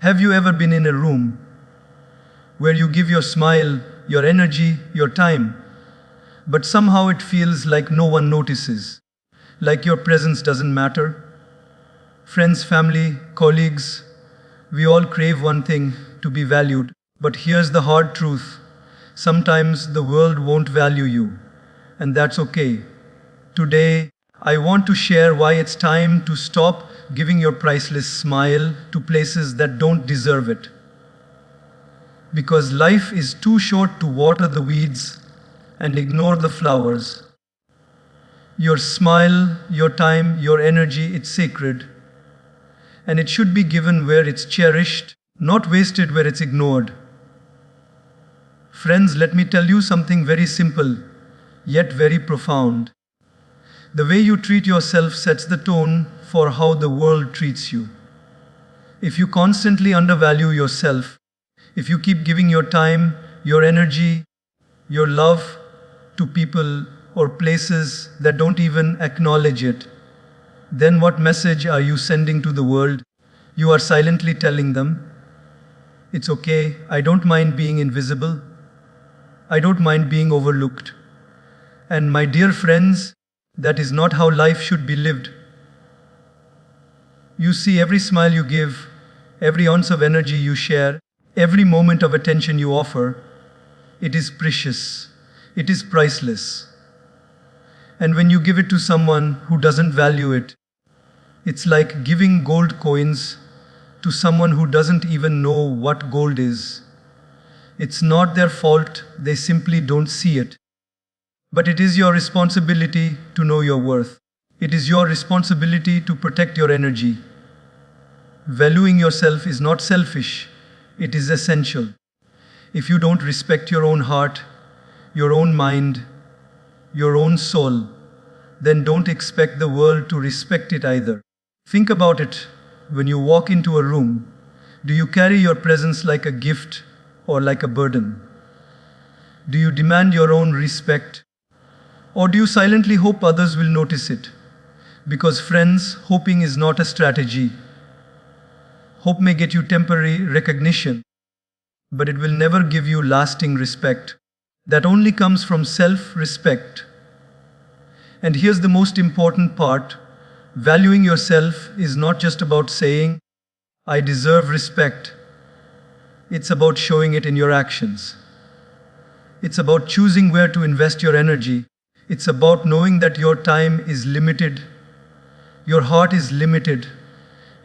Have you ever been in a room where you give your smile, your energy, your time, but somehow it feels like no one notices, like your presence doesn't matter? Friends, family, colleagues, we all crave one thing: to be valued. But here's the hard truth: sometimes the world won't value you, and that's okay. Today, I want to share why it's time to stop giving your priceless smile to places that don't deserve it. Because life is too short to water the weeds and ignore the flowers. Your smile, your time, your energy, it's sacred. And it should be given where it's cherished, not wasted where it's ignored. Friends, let me tell you something very simple, yet very profound. The way you treat yourself sets the tone for how the world treats you. If you constantly undervalue yourself, if you keep giving your time, your energy, your love to people or places that don't even acknowledge it, then what message are you sending to the world? You are silently telling them, it's okay, I don't mind being invisible, I don't mind being overlooked. And my dear friends, that is not how life should be lived. You see, every smile you give, every ounce of energy you share, every moment of attention you offer, it is precious, it is priceless. And when you give it to someone who doesn't value it, it's like giving gold coins to someone who doesn't even know what gold is. It's not their fault, they simply don't see it. But it is your responsibility to know your worth. It is your responsibility to protect your energy. Valuing yourself is not selfish, it is essential. If you don't respect your own heart, your own mind, your own soul, then don't expect the world to respect it either. Think about it. When you walk into a room, do you carry your presence like a gift or like a burden? Do you demand your own respect? Or do you silently hope others will notice it? Because friends, hoping is not a strategy. Hope may get you temporary recognition, but it will never give you lasting respect. That only comes from self-respect. And here's the most important part: valuing yourself is not just about saying, I deserve respect. It's about showing it in your actions. It's about choosing where to invest your energy. It's about knowing that your time is limited, your heart is limited,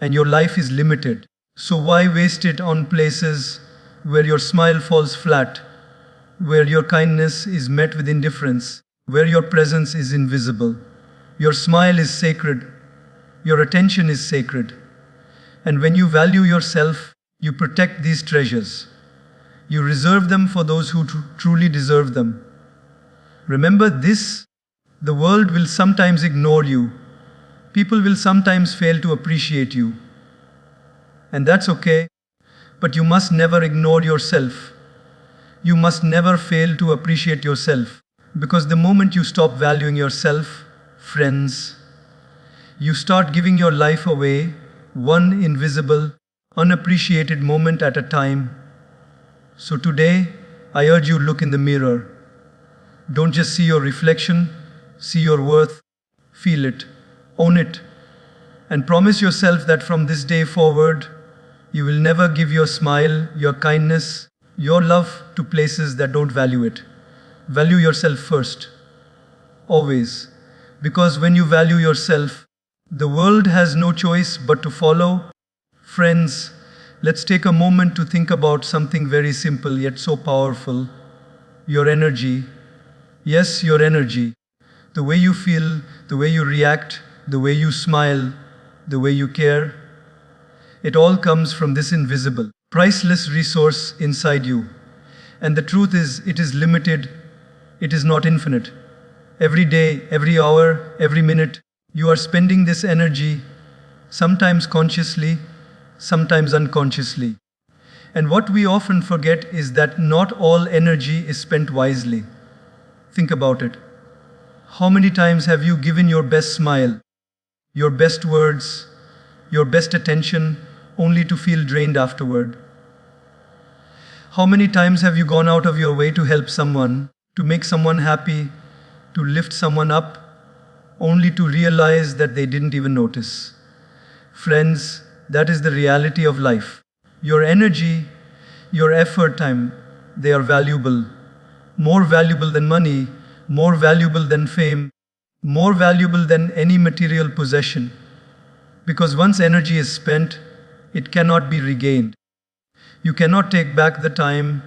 and your life is limited. So why waste it on places where your smile falls flat, where your kindness is met with indifference, where your presence is invisible? Your smile is sacred, your attention is sacred. And when you value yourself, you protect these treasures. You reserve them for those who truly deserve them. Remember this: the world will sometimes ignore you. People will sometimes fail to appreciate you. And that's okay. But you must never ignore yourself. You must never fail to appreciate yourself. Because the moment you stop valuing yourself, friends, you start giving your life away, one invisible, unappreciated moment at a time. So today, I urge you, look in the mirror. Don't just see your reflection, see your worth, feel it, own it, and promise yourself that from this day forward, you will never give your smile, your kindness, your love to places that don't value it. Value yourself first, always, because when you value yourself, the world has no choice but to follow. Friends, let's take a moment to think about something very simple yet so powerful: your energy. Yes, your energy. The way you feel, the way you react, the way you smile, the way you care. It all comes from this invisible, priceless resource inside you. And the truth is, it is limited, it is not infinite. Every day, every hour, every minute, you are spending this energy, sometimes consciously, sometimes unconsciously. And what we often forget is that not all energy is spent wisely. Think about it. How many times have you given your best smile, your best words, your best attention, only to feel drained afterward? How many times have you gone out of your way to help someone, to make someone happy, to lift someone up, only to realize that they didn't even notice? Friends, that is the reality of life. Your energy, your effort time, they are valuable. More valuable than money, more valuable than fame, more valuable than any material possession. Because once energy is spent, it cannot be regained. You cannot take back the time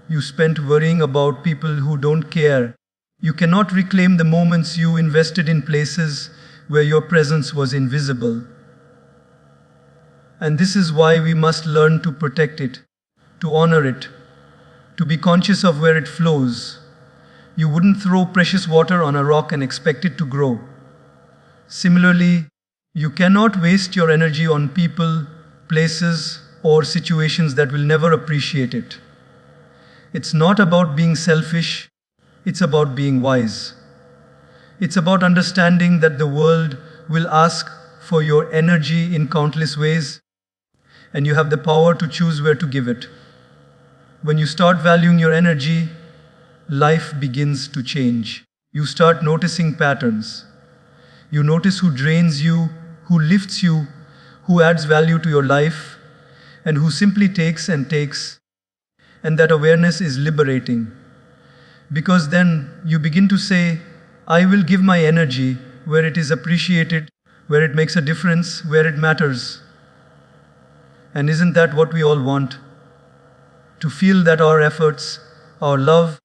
you spent worrying about people who don't care. You cannot reclaim the moments you invested in places where your presence was invisible. And this is why we must learn to protect it, to honor it, to be conscious of where it flows. You wouldn't throw precious water on a rock and expect it to grow. Similarly, you cannot waste your energy on people, places, or situations that will never appreciate it. It's not about being selfish, it's about being wise. It's about understanding that the world will ask for your energy in countless ways, and you have the power to choose where to give it. When you start valuing your energy, life begins to change. You start noticing patterns. You notice who drains you, who lifts you, who adds value to your life, and who simply takes and takes. And that awareness is liberating. Because then you begin to say, I will give my energy where it is appreciated, where it makes a difference, where it matters. And isn't that what we all want? To feel that our efforts, our love,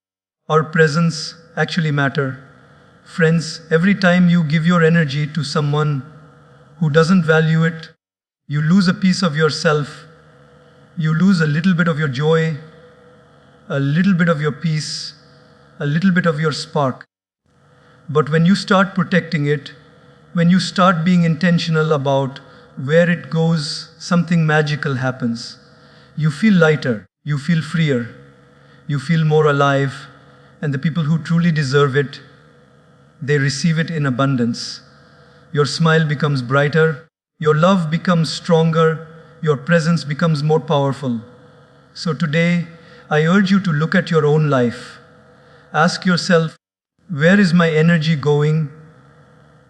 our presence actually matter. Friends, every time you give your energy to someone who doesn't value it, you lose a piece of yourself. You lose a little bit of your joy, a little bit of your peace, a little bit of your spark. But when you start protecting it, when you start being intentional about where it goes, something magical happens. You feel lighter, you feel freer, you feel more alive, and the people who truly deserve it, they receive it in abundance. Your smile becomes brighter, your love becomes stronger, your presence becomes more powerful. So today, I urge you to look at your own life. Ask yourself, where is my energy going?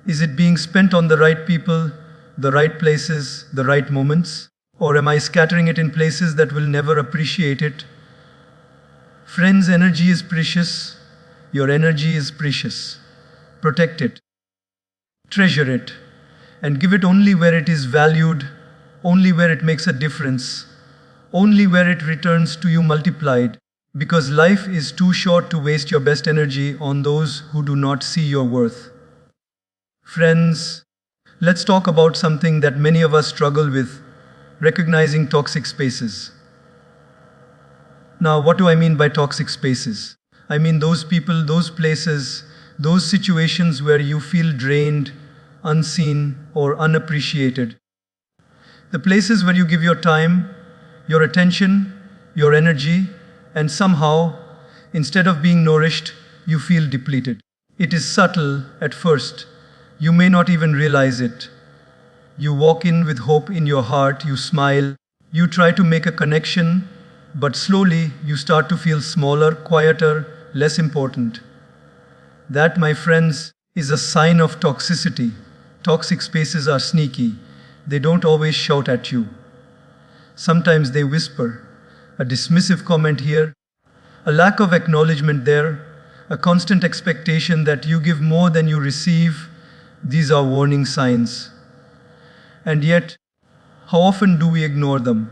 Is it being spent on the right people, the right places, the right moments? Or am I scattering it in places that will never appreciate it? Friends, energy is precious. Your energy is precious. Protect it. Treasure it. And give it only where it is valued, only where it makes a difference, only where it returns to you multiplied. Because life is too short to waste your best energy on those who do not see your worth. Friends, let's talk about something that many of us struggle with, recognizing toxic spaces. Now, what do I mean by toxic spaces? I mean those people, those places, those situations where you feel drained, unseen, or unappreciated. The places where you give your time, your attention, your energy, and somehow, instead of being nourished, you feel depleted. It is subtle at first. You may not even realize it. You walk in with hope in your heart, you smile, you try to make a connection, but slowly you start to feel smaller, quieter, less important. That, my friends, is a sign of toxicity. Toxic spaces are sneaky. They don't always shout at you. Sometimes they whisper. A dismissive comment here, a lack of acknowledgement there, a constant expectation that you give more than you receive. These are warning signs. And yet, how often do we ignore them?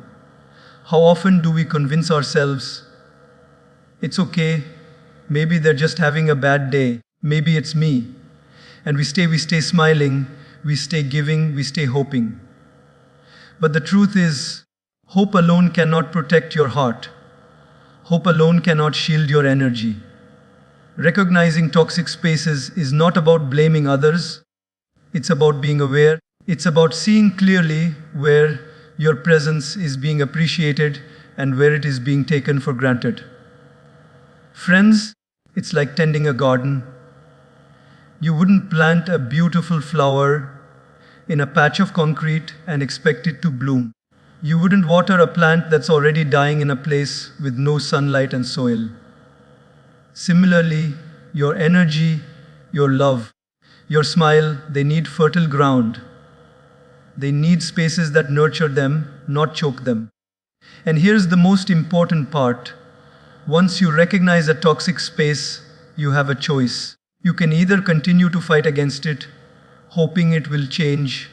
How often do we convince ourselves, it's okay, maybe they're just having a bad day, maybe it's me. And we stay smiling, we stay giving, we stay hoping. But the truth is, hope alone cannot protect your heart. Hope alone cannot shield your energy. Recognizing toxic spaces is not about blaming others. It's about being aware. It's about seeing clearly where your presence is being appreciated and where it is being taken for granted. Friends, it's like tending a garden. You wouldn't plant a beautiful flower in a patch of concrete and expect it to bloom. You wouldn't water a plant that's already dying in a place with no sunlight and soil. Similarly, your energy, your love, your smile, they need fertile ground. They need spaces that nurture them, not choke them. And here's the most important part. Once you recognize a toxic space, you have a choice. You can either continue to fight against it, hoping it will change,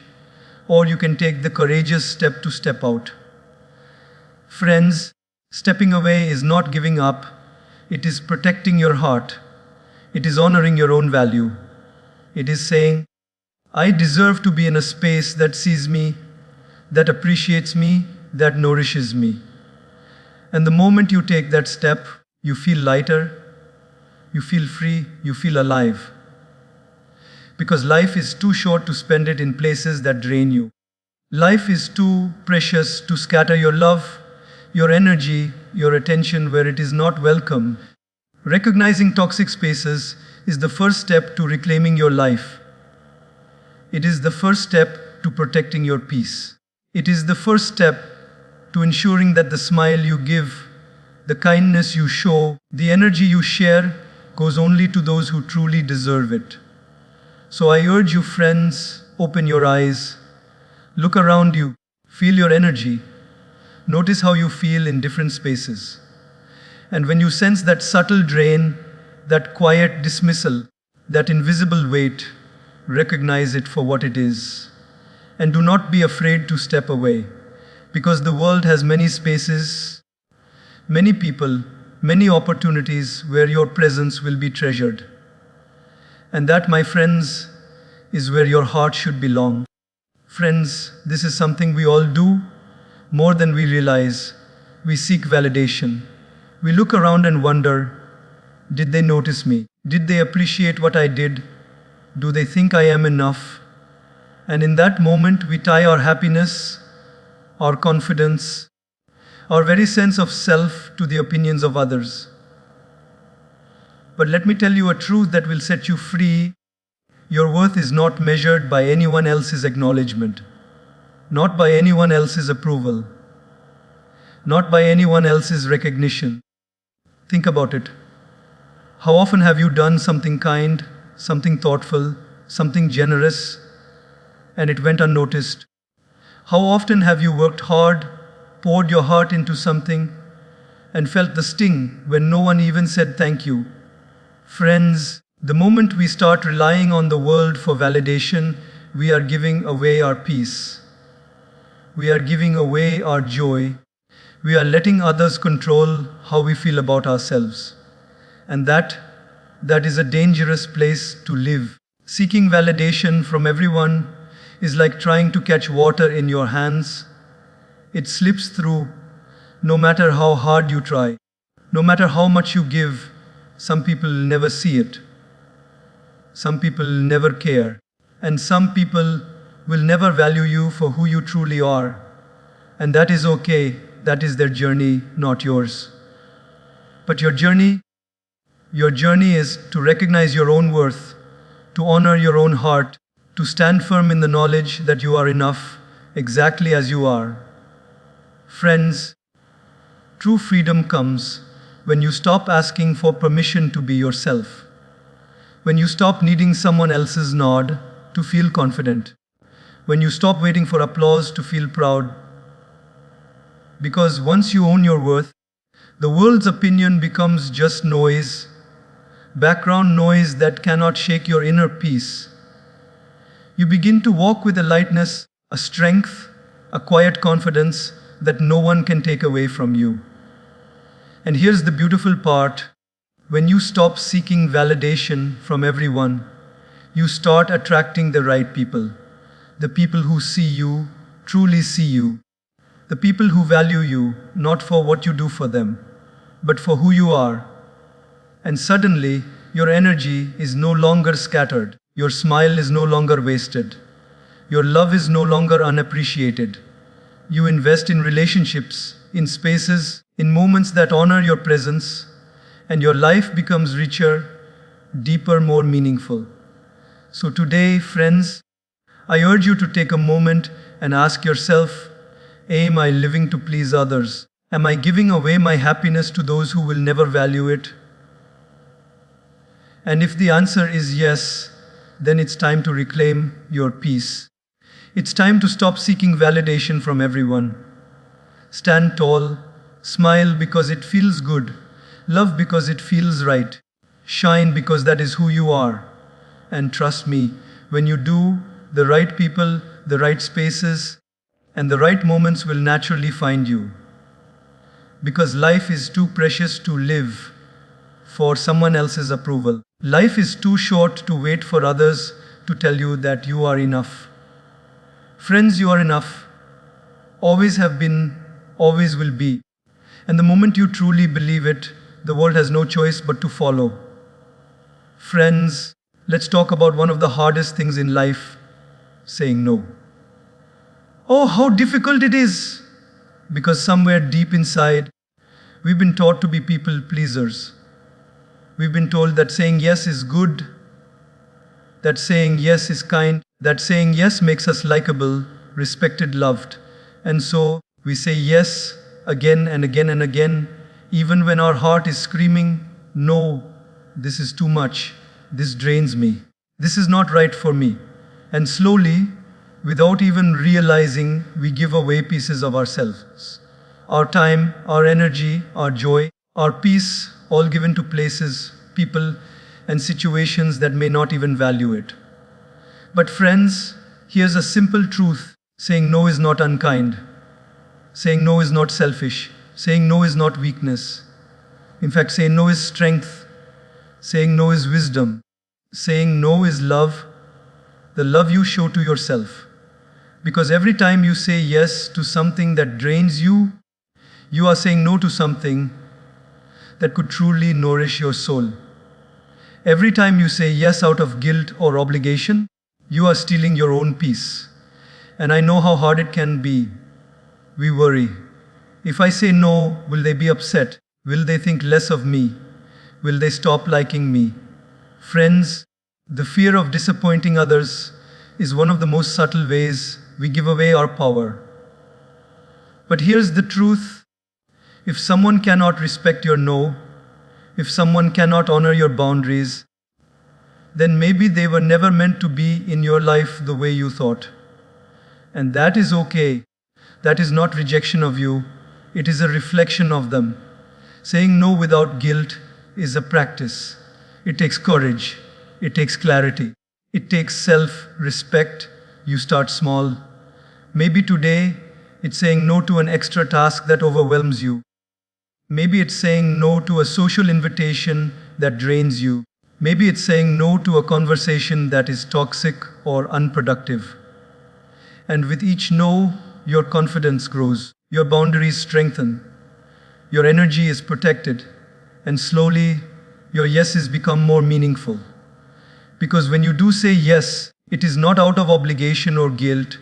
or you can take the courageous step to step out. Friends, stepping away is not giving up, it is protecting your heart. It is honoring your own value. It is saying, I deserve to be in a space that sees me, that appreciates me, that nourishes me. And the moment you take that step, you feel lighter, you feel free, you feel alive. Because life is too short to spend it in places that drain you. Life is too precious to scatter your love, your energy, your attention where it is not welcome. Recognizing toxic spaces is the first step to reclaiming your life. It is the first step to protecting your peace. It is the first step to ensuring that the smile you give, the kindness you show, the energy you share goes only to those who truly deserve it. So I urge you, friends, open your eyes, look around you, feel your energy, notice how you feel in different spaces. And when you sense that subtle drain, that quiet dismissal, that invisible weight, recognize it for what it is. And do not be afraid to step away, because the world has many spaces, many people, many opportunities where your presence will be treasured. And that, my friends, is where your heart should belong. Friends, this is something we all do more than we realize. We seek validation. We look around and wonder, did they notice me? Did they appreciate what I did? Do they think I am enough? And in that moment, we tie our happiness, our confidence, our very sense of self to the opinions of others. But let me tell you a truth that will set you free. Your worth is not measured by anyone else's acknowledgement, not by anyone else's approval, not by anyone else's recognition. Think about it. How often have you done something kind, something thoughtful, something generous, and it went unnoticed? How often have you worked hard, poured your heart into something, and felt the sting when no one even said thank you? Friends, the moment we start relying on the world for validation, we are giving away our peace. We are giving away our joy. We are letting others control how we feel about ourselves. And that is a dangerous place to live. Seeking validation from everyone is like trying to catch water in your hands. It slips through no matter how hard you try. No matter how much you give, some people never see it. Some people never care. And some people will never value you for who you truly are. And that is okay. That is their journey, not yours. But your journey is to recognize your own worth, to honor your own heart, to stand firm in the knowledge that you are enough exactly as you are. Friends, true freedom comes when you stop asking for permission to be yourself. When you stop needing someone else's nod to feel confident. When you stop waiting for applause to feel proud. Because once you own your worth, the world's opinion becomes just noise, background noise that cannot shake your inner peace. You begin to walk with a lightness, a strength, a quiet confidence that no one can take away from you. And here's the beautiful part. When you stop seeking validation from everyone, you start attracting the right people. The people who see you, truly see you. The people who value you, not for what you do for them, but for who you are. And suddenly, your energy is no longer scattered. Your smile is no longer wasted. Your love is no longer unappreciated. You invest in relationships, in spaces, in moments that honor your presence, and your life becomes richer, deeper, more meaningful. So today, friends, I urge you to take a moment and ask yourself, Am I living to please others? Am I giving away my happiness to those who will never value it? And if the answer is yes, then it's time to reclaim your peace. It's time to stop seeking validation from everyone. Stand tall, smile because it feels good, love because it feels right, shine because that is who you are. And trust me, when you do, the right people, the right spaces, and the right moments will naturally find you. Because life is too precious to live for someone else's approval. Life is too short to wait for others to tell you that you are enough. Friends, you are enough. Always have been, always will be. And the moment you truly believe it, the world has no choice but to follow. Friends, let's talk about one of the hardest things in life, saying no. Oh, how difficult it is! Because somewhere deep inside, we've been taught to be people pleasers. We've been told that saying yes is good, that saying yes is kind, that saying yes makes us likable, respected, loved. And so we say yes again and again and again, even when our heart is screaming, no, this is too much, this drains me, this is not right for me. And slowly, without even realizing, we give away pieces of ourselves. Our time, our energy, our joy, our peace, all given to places, people, and situations that may not even value it. But friends, here's a simple truth. Saying no is not unkind. Saying no is not selfish. Saying no is not weakness. In fact, saying no is strength. Saying no is wisdom. Saying no is love, the love you show to yourself. Because every time you say yes to something that drains you, you are saying no to something that could truly nourish your soul. Every time you say yes out of guilt or obligation, you are stealing your own peace. And I know how hard it can be. We worry. If I say no, will they be upset? Will they think less of me? Will they stop liking me? Friends, the fear of disappointing others is one of the most subtle ways we give away our power. But here's the truth. If someone cannot respect your no, if someone cannot honor your boundaries, then maybe they were never meant to be in your life the way you thought. And that is okay. That is not rejection of you. It is a reflection of them. Saying no without guilt is a practice. It takes courage. It takes clarity. It takes self-respect. You start small. Maybe today it's saying no to an extra task that overwhelms you. Maybe it's saying no to a social invitation that drains you. Maybe it's saying no to a conversation that is toxic or unproductive. And with each no, your confidence grows, your boundaries strengthen, your energy is protected, and slowly your yeses become more meaningful. Because when you do say yes, it is not out of obligation or guilt,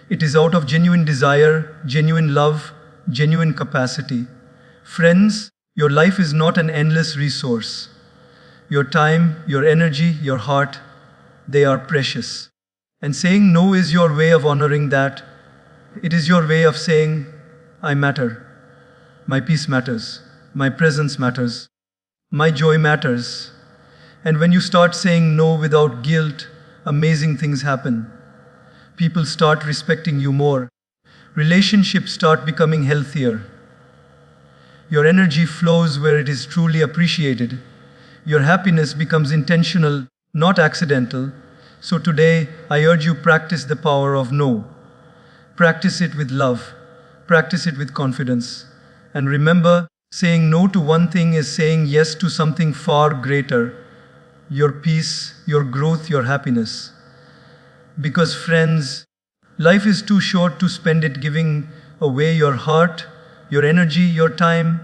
it is out of genuine desire, genuine love, genuine capacity. Friends, your life is not an endless resource. Your time, your energy, your heart, they are precious. And saying no is your way of honoring that. It is your way of saying, I matter. My peace matters. My presence matters. My joy matters. And when you start saying no without guilt, amazing things happen. People start respecting you more. Relationships start becoming healthier. Your energy flows where it is truly appreciated. Your happiness becomes intentional, not accidental. So today, I urge you practice the power of no. Practice it with love. Practice it with confidence. And remember, saying no to one thing is saying yes to something far greater. Your peace, your growth, your happiness. Because friends, life is too short to spend it giving away your heart, your energy, your time,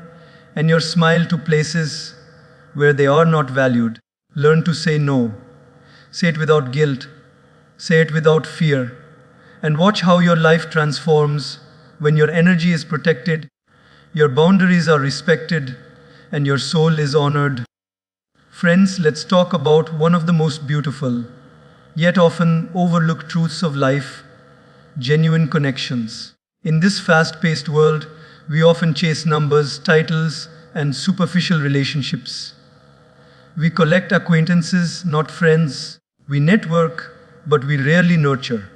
and your smile to places where they are not valued. Learn to say no. Say it without guilt. Say it without fear. And watch how your life transforms when your energy is protected, your boundaries are respected, and your soul is honored. Friends, let's talk about one of the most beautiful, yet often overlooked truths of life, genuine connections. In this fast paced world, we often chase numbers, titles, and superficial relationships. We collect acquaintances, not friends. We network, but we rarely nurture.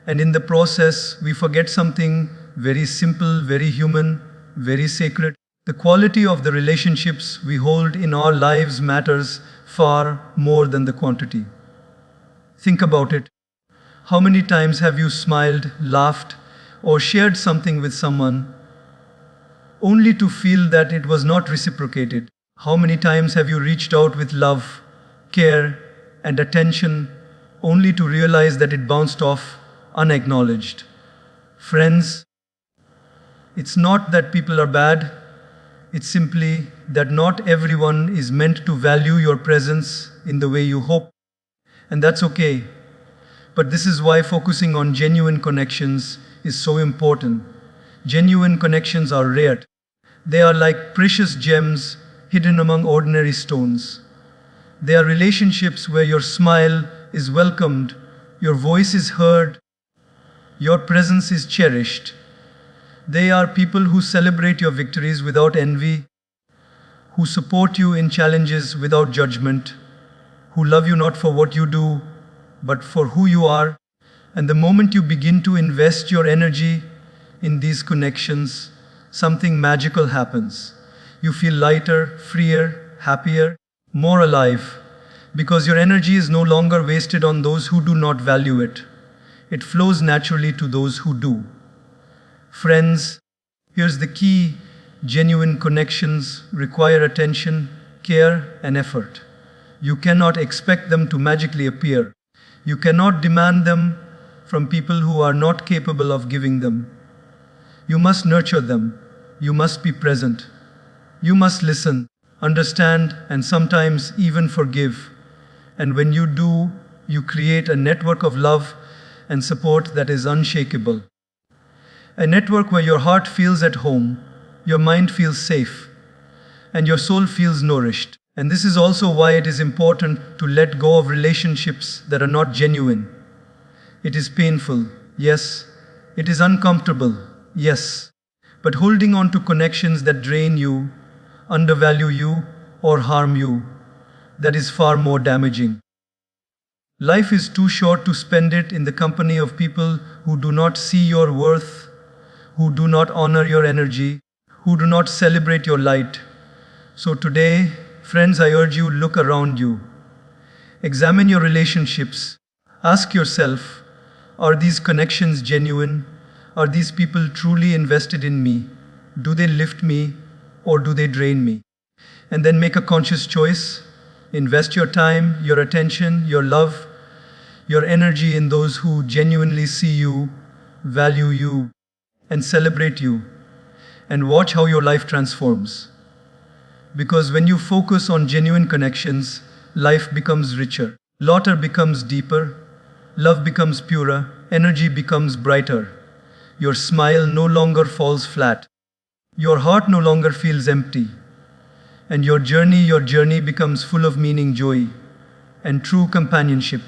And in the process, we forget something very simple, very human, very sacred. The quality of the relationships we hold in our lives matters far more than the quantity. Think about it. How many times have you smiled, laughed, or shared something with someone only to feel that it was not reciprocated? How many times have you reached out with love, care, and attention only to realize that it bounced off unacknowledged? Friends, it's not that people are bad, it's simply that not everyone is meant to value your presence in the way you hope. And that's okay. But this is why focusing on genuine connections is so important. Genuine connections are rare. They are like precious gems hidden among ordinary stones. They are relationships where your smile is welcomed, your voice is heard, your presence is cherished. They are people who celebrate your victories without envy, who support you in challenges without judgment, who love you not for what you do, but for who you are. And the moment you begin to invest your energy in these connections, something magical happens. You feel lighter, freer, happier, more alive, because your energy is no longer wasted on those who do not value it. It flows naturally to those who do. Friends, here's the key. Genuine connections require attention, care, and effort. You cannot expect them to magically appear. You cannot demand them from people who are not capable of giving them. You must nurture them. You must be present. You must listen, understand, and sometimes even forgive. And when you do, you create a network of love and support that is unshakable. A network where your heart feels at home, your mind feels safe, and your soul feels nourished. And this is also why it is important to let go of relationships that are not genuine. It is painful, yes. It is uncomfortable, yes. But holding on to connections that drain you, undervalue you, or harm you, that is far more damaging. Life is too short to spend it in the company of people who do not see your worth, who do not honor your energy, who do not celebrate your light. So today, friends, I urge you, look around you. Examine your relationships. Ask yourself, are these connections genuine? Are these people truly invested in me? Do they lift me or do they drain me? And then make a conscious choice. Invest your time, your attention, your love, your energy in those who genuinely see you, value you, and celebrate you. And watch how your life transforms. Because when you focus on genuine connections, life becomes richer, laughter becomes deeper, love becomes purer, energy becomes brighter. Your smile no longer falls flat. Your heart no longer feels empty. And your journey becomes full of meaning, joy, and true companionship.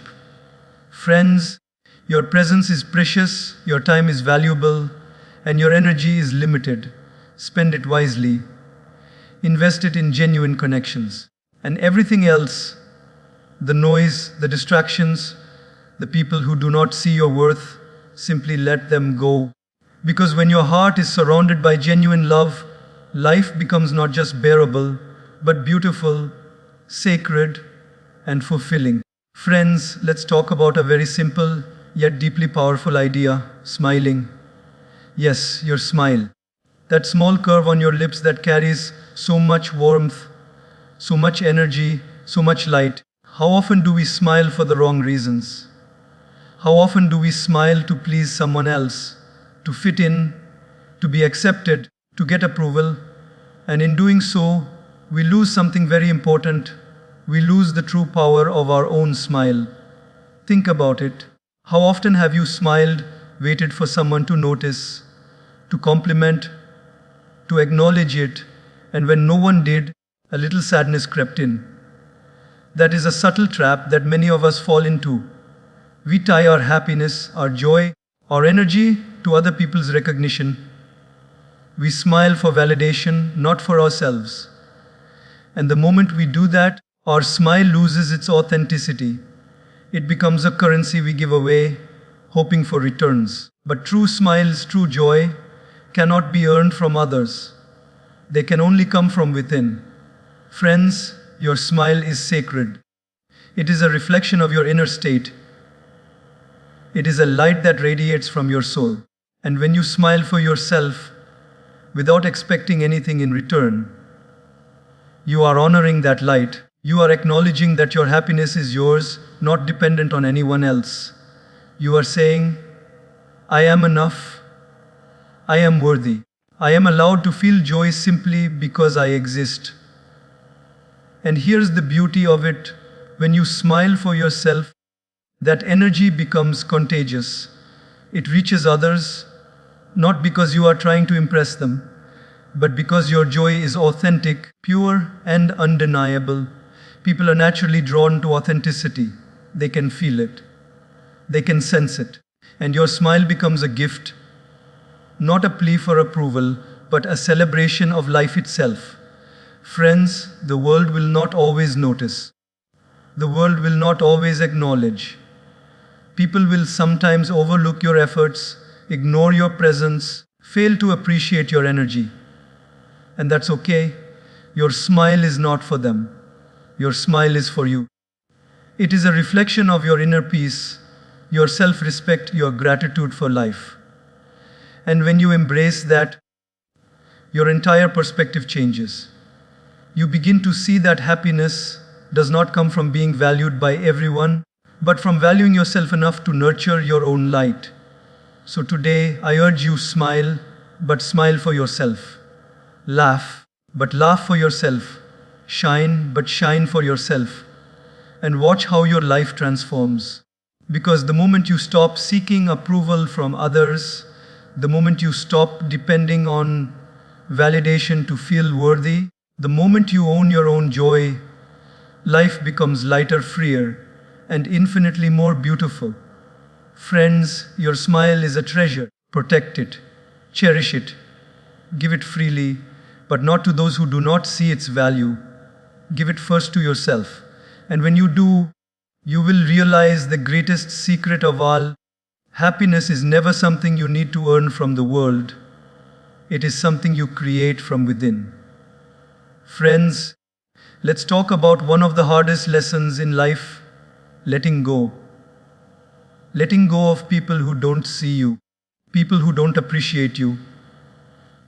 Friends, your presence is precious, your time is valuable, and your energy is limited. Spend it wisely. Invest it in genuine connections. And everything else, the noise, the distractions, the people who do not see your worth, simply let them go. Because when your heart is surrounded by genuine love, life becomes not just bearable, but beautiful, sacred, and fulfilling. Friends, let's talk about a very simple yet deeply powerful idea: smiling. Yes, your smile. That small curve on your lips that carries so much warmth, so much energy, so much light. How often do we smile for the wrong reasons? How often do we smile to please someone else, to fit in, to be accepted, to get approval? And in doing so, we lose something very important. We lose the true power of our own smile. Think about it. How often have you smiled, waited for someone to notice, to compliment, to acknowledge it, and when no one did, a little sadness crept in? That is a subtle trap that many of us fall into. We tie our happiness, our joy, Our energy to other people's recognition. We smile for validation, not for ourselves. And the moment we do that, our smile loses its authenticity. It becomes a currency we give away, hoping for returns. But true smiles, true joy, cannot be earned from others. They can only come from within. Friends, your smile is sacred. It is a reflection of your inner state. It is a light that radiates from your soul. And when you smile for yourself, without expecting anything in return, you are honoring that light. You are acknowledging that your happiness is yours, not dependent on anyone else. You are saying, I am enough. I am worthy. I am allowed to feel joy simply because I exist. And here's the beauty of it. When you smile for yourself, that energy becomes contagious. It reaches others, not because you are trying to impress them, but because your joy is authentic, pure, and undeniable. People are naturally drawn to authenticity. They can feel it. They can sense it. And your smile becomes a gift, not a plea for approval, but a celebration of life itself. Friends, the world will not always notice. The world will not always acknowledge. People will sometimes overlook your efforts, ignore your presence, fail to appreciate your energy. And that's okay. Your smile is not for them. Your smile is for you. It is a reflection of your inner peace, your self-respect, your gratitude for life. And when you embrace that, your entire perspective changes. You begin to see that happiness does not come from being valued by everyone, but from valuing yourself enough to nurture your own light. So today, I urge you, smile, but smile for yourself. Laugh, but laugh for yourself. Shine, but shine for yourself. And watch how your life transforms. Because the moment you stop seeking approval from others, the moment you stop depending on validation to feel worthy, the moment you own your own joy, life becomes lighter, freer, and infinitely more beautiful. Friends, your smile is a treasure. Protect it. Cherish it. Give it freely, but not to those who do not see its value. Give it first to yourself. And when you do, you will realize the greatest secret of all. Happiness is never something you need to earn from the world. It is something you create from within. Friends, let's talk about one of the hardest lessons in life, letting go. Letting go of people who don't see you, people who don't appreciate you,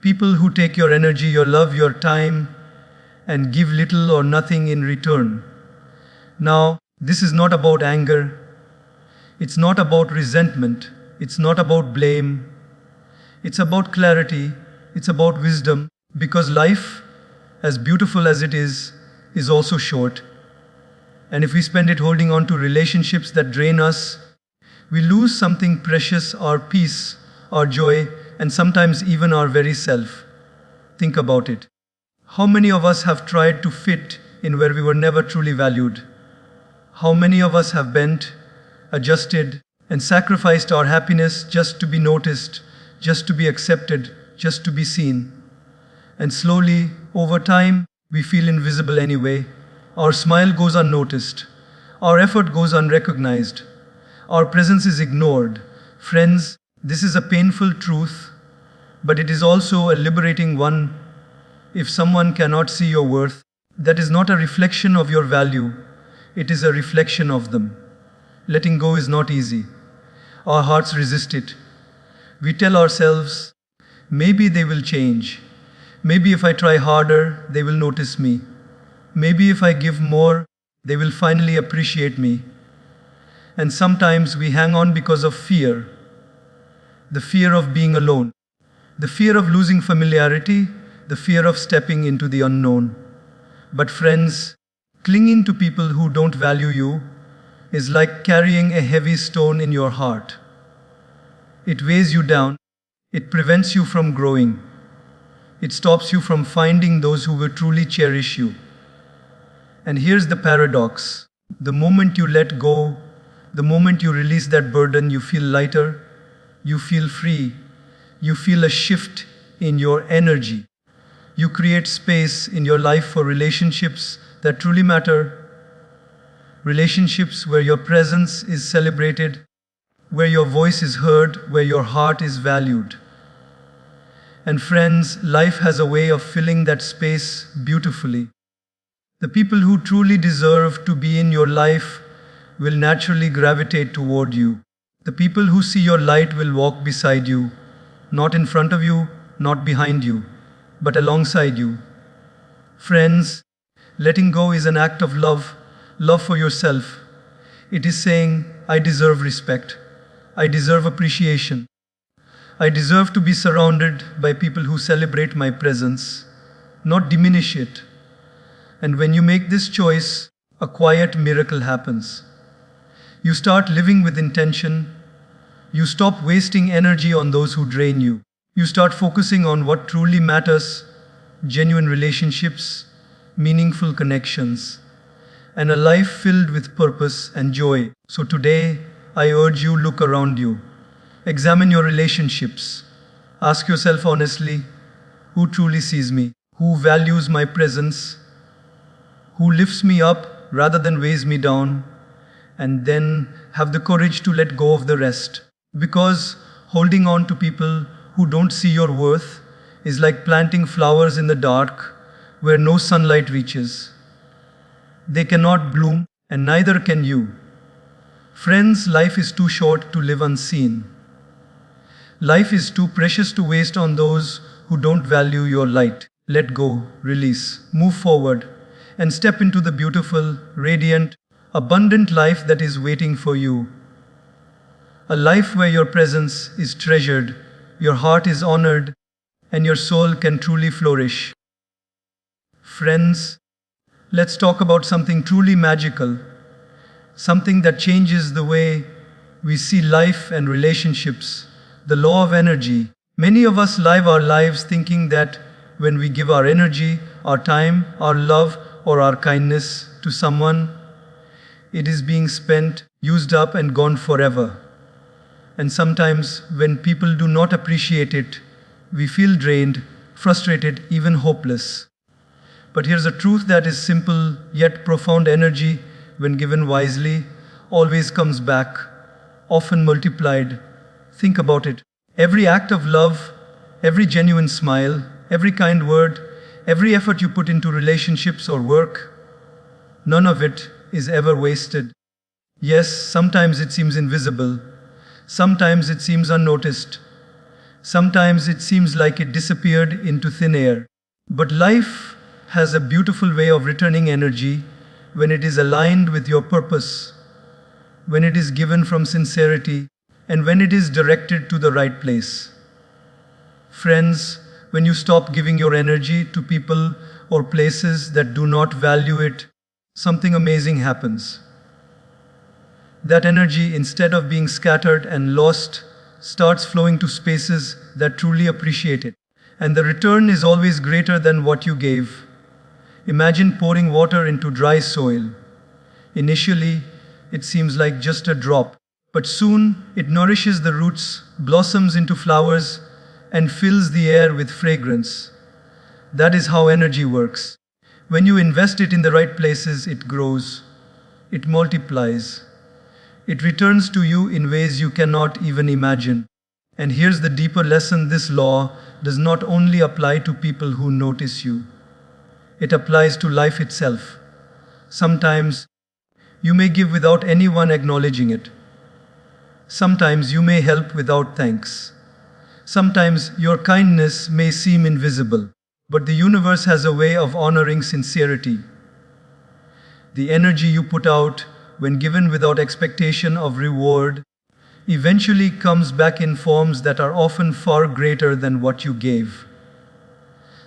people who take your energy, your love, your time, and give little or nothing in return. Now, this is not about anger. It's not about resentment. It's not about blame. It's about clarity. It's about wisdom. Because life, as beautiful as it is also short. And if we spend it holding on to relationships that drain us, we lose something precious, our peace, our joy, and sometimes even our very self. Think about it. How many of us have tried to fit in where we were never truly valued? How many of us have bent, adjusted, and sacrificed our happiness just to be noticed, just to be accepted, just to be seen? And slowly, over time, we feel invisible anyway. Our smile goes unnoticed. Our effort goes unrecognized. Our presence is ignored. Friends, this is a painful truth, but it is also a liberating one. If someone cannot see your worth, that is not a reflection of your value. It is a reflection of them. Letting go is not easy. Our hearts resist it. We tell ourselves, maybe they will change. Maybe if I try harder, they will notice me. Maybe if I give more, they will finally appreciate me. And sometimes we hang on because of fear. The fear of being alone. The fear of losing familiarity. The fear of stepping into the unknown. But friends, clinging to people who don't value you is like carrying a heavy stone in your heart. It weighs you down. It prevents you from growing. It stops you from finding those who will truly cherish you. And here's the paradox. The moment you let go, the moment you release that burden, you feel lighter. You feel free. You feel a shift in your energy. You create space in your life for relationships that truly matter. Relationships where your presence is celebrated, where your voice is heard, where your heart is valued. And friends, life has a way of filling that space beautifully. The people who truly deserve to be in your life will naturally gravitate toward you. The people who see your light will walk beside you, not in front of you, not behind you, but alongside you. Friends, letting go is an act of love, love for yourself. It is saying, I deserve respect. I deserve appreciation. I deserve to be surrounded by people who celebrate my presence, not diminish it. And when you make this choice, a quiet miracle happens. You start living with intention. You stop wasting energy on those who drain you. You start focusing on what truly matters, genuine relationships, meaningful connections, and a life filled with purpose and joy. So today, I urge you, look around you. Examine your relationships. Ask yourself honestly, who truly sees me? Who values my presence? Who lifts me up rather than weighs me down? And then have the courage to let go of the rest. Because holding on to people who don't see your worth is like planting flowers in the dark where no sunlight reaches. They cannot bloom, and neither can you. Friends, life is too short to live unseen. Life is too precious to waste on those who don't value your light. Let go, release, move forward, and step into the beautiful, radiant, abundant life that is waiting for you. A life where your presence is treasured, your heart is honored, and your soul can truly flourish. Friends, let's talk about something truly magical, something that changes the way we see life and relationships, the law of energy. Many of us live our lives thinking that when we give our energy, our time, our love, or our kindness to someone, it is being spent, used up, and gone forever. And sometimes, when people do not appreciate it, we feel drained, frustrated, even hopeless. But here's a truth that is simple yet profound: energy, when given wisely, always comes back, often multiplied. Think about it. Every act of love, every genuine smile, every kind word, every effort you put into relationships or work, none of it is ever wasted. Yes, sometimes it seems invisible. Sometimes it seems unnoticed. Sometimes it seems like it disappeared into thin air. But life has a beautiful way of returning energy when it is aligned with your purpose, when it is given from sincerity, and when it is directed to the right place. Friends, when you stop giving your energy to people or places that do not value it, something amazing happens. That energy, instead of being scattered and lost, starts flowing to spaces that truly appreciate it. And the return is always greater than what you gave. Imagine pouring water into dry soil. Initially, it seems like just a drop, but soon it nourishes the roots, blossoms into flowers, and fills the air with fragrance. That is how energy works. When you invest it in the right places, it grows, it multiplies. It returns to you in ways you cannot even imagine. And here's the deeper lesson: this law does not only apply to people who notice you, it applies to life itself. Sometimes you may give without anyone acknowledging it. Sometimes you may help without thanks. Sometimes your kindness may seem invisible, but the universe has a way of honoring sincerity. The energy you put out, when given without expectation of reward, eventually comes back in forms that are often far greater than what you gave.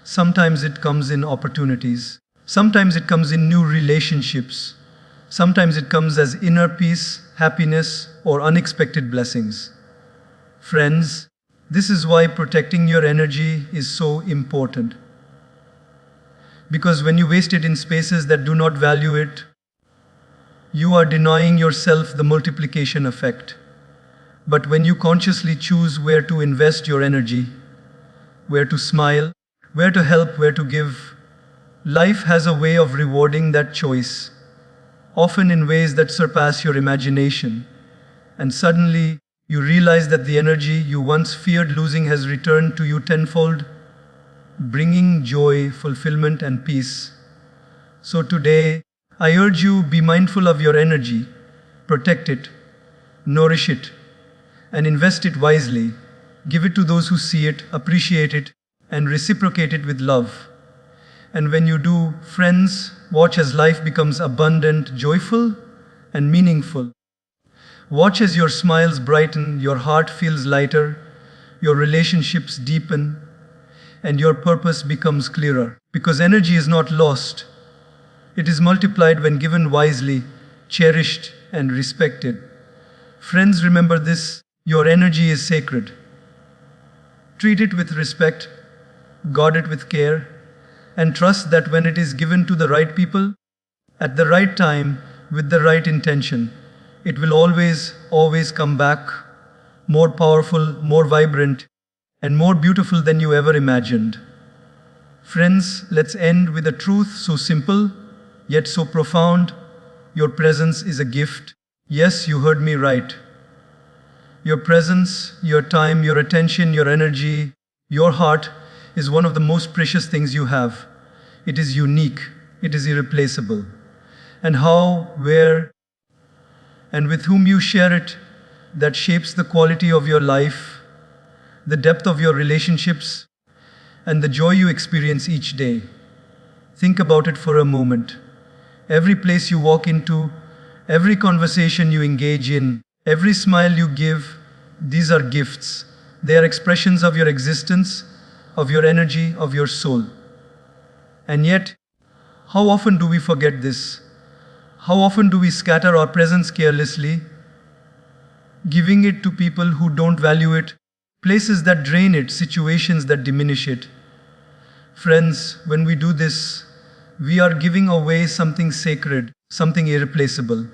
Sometimes it comes in opportunities. Sometimes it comes in new relationships. Sometimes it comes as inner peace, happiness, or unexpected blessings. Friends, this is why protecting your energy is so important. Because when you waste it in spaces that do not value it, you are denying yourself the multiplication effect. But when you consciously choose where to invest your energy, where to smile, where to help, where to give, life has a way of rewarding that choice, often in ways that surpass your imagination. And suddenly, you realize that the energy you once feared losing has returned to you tenfold, bringing joy, fulfillment, and peace. So today, I urge you, be mindful of your energy, protect it, nourish it, and invest it wisely. Give it to those who see it, appreciate it, and reciprocate it with love. And when you do, friends, watch as life becomes abundant, joyful, and meaningful. Watch as your smiles brighten, your heart feels lighter, your relationships deepen, and your purpose becomes clearer. Because energy is not lost, it is multiplied when given wisely, cherished, and respected. Friends, remember this: your energy is sacred. Treat it with respect, guard it with care, and trust that when it is given to the right people, at the right time, with the right intention, it will always come back more powerful, more vibrant, and more beautiful than you ever imagined. Friends, let's end with a truth so simple, yet so profound. Your presence is a gift. Yes, you heard me right. Your presence, your time, your attention, your energy, your heart is one of the most precious things you have. It is unique. It is irreplaceable. And how, where, and with whom you share it, that shapes the quality of your life, the depth of your relationships, and the joy you experience each day. Think about it for a moment. Every place you walk into, every conversation you engage in, every smile you give, these are gifts. They are expressions of your existence, of your energy, of your soul. And yet, how often do we forget this? How often do we scatter our presence carelessly, giving it to people who don't value it, places that drain it, situations that diminish it? Friends, when we do this, we are giving away something sacred, something irreplaceable.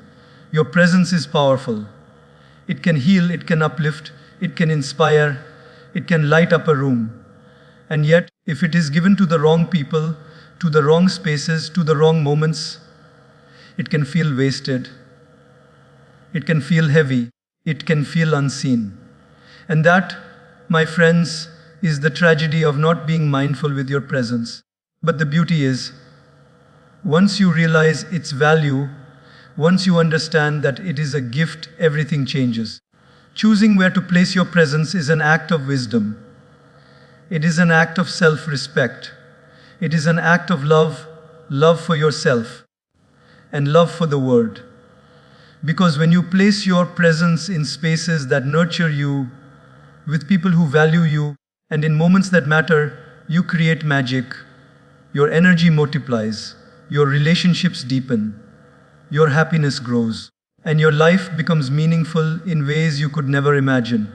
Your presence is powerful. It can heal, it can uplift, it can inspire, it can light up a room. And yet, if it is given to the wrong people, to the wrong spaces, to the wrong moments, it can feel wasted. It can feel heavy. It can feel unseen. And that, my friends, is the tragedy of not being mindful with your presence. But the beauty is, once you realize its value, once you understand that it is a gift, everything changes. Choosing where to place your presence is an act of wisdom. It is an act of self-respect. It is an act of love, love for yourself, and love for the world. Because when you place your presence in spaces that nurture you, with people who value you, and in moments that matter, you create magic. Your energy multiplies, your relationships deepen, your happiness grows, and your life becomes meaningful in ways you could never imagine.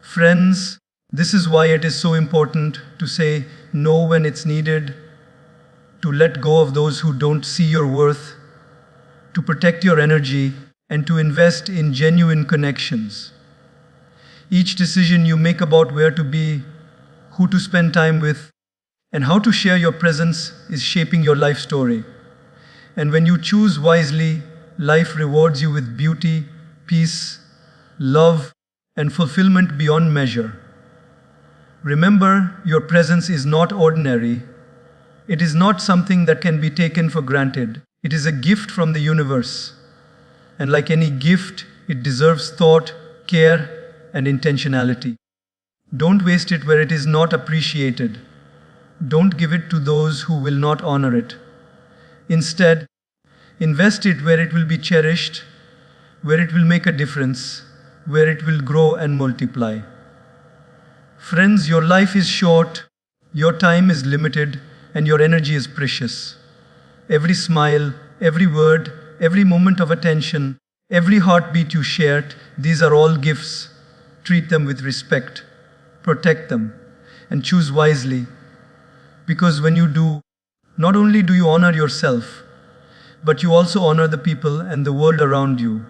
Friends, this is why it is so important to say no when it's needed, to let go of those who don't see your worth, to protect your energy, and to invest in genuine connections. Each decision you make about where to be, who to spend time with, and how to share your presence is shaping your life story. And when you choose wisely, life rewards you with beauty, peace, love, and fulfillment beyond measure. Remember, your presence is not ordinary. It is not something that can be taken for granted. It is a gift from the universe. And like any gift, it deserves thought, care, and intentionality. Don't waste it where it is not appreciated. Don't give it to those who will not honor it. Instead, invest it where it will be cherished, where it will make a difference, where it will grow and multiply. Friends, your life is short, your time is limited, and your energy is precious. Every smile, every word, every moment of attention, every heartbeat you shared, these are all gifts. Treat them with respect, protect them, and choose wisely. Because when you do, not only do you honor yourself, but you also honor the people and the world around you.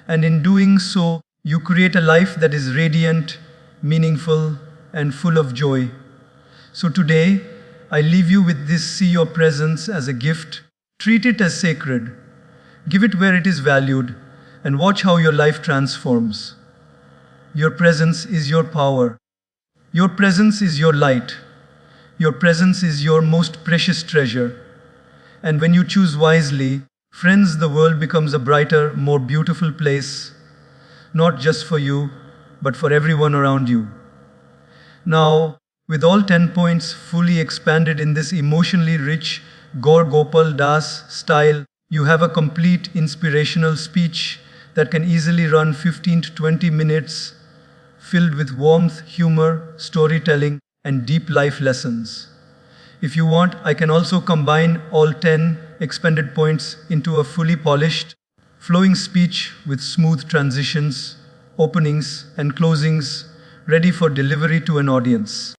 And in doing so, You create a life that is radiant, meaningful, and full of joy. So today, I leave you with this: see your presence as a gift, treat it as sacred, give it where it is valued, and watch how your life transforms. Your presence is your power. Your presence is your light. Your presence is your most precious treasure. And when you choose wisely, friends, the world becomes a brighter, more beautiful place, not just for you, but for everyone around you. Now, with all 10 points fully expanded in this emotionally rich Gaur Gopal Das style, you have a complete inspirational speech that can easily run 15 to 20 minutes, filled with warmth, humor, storytelling, and deep life lessons. If you want, I can also combine all 10 expanded points into a fully polished, flowing speech with smooth transitions, openings, and closings, ready for delivery to an audience.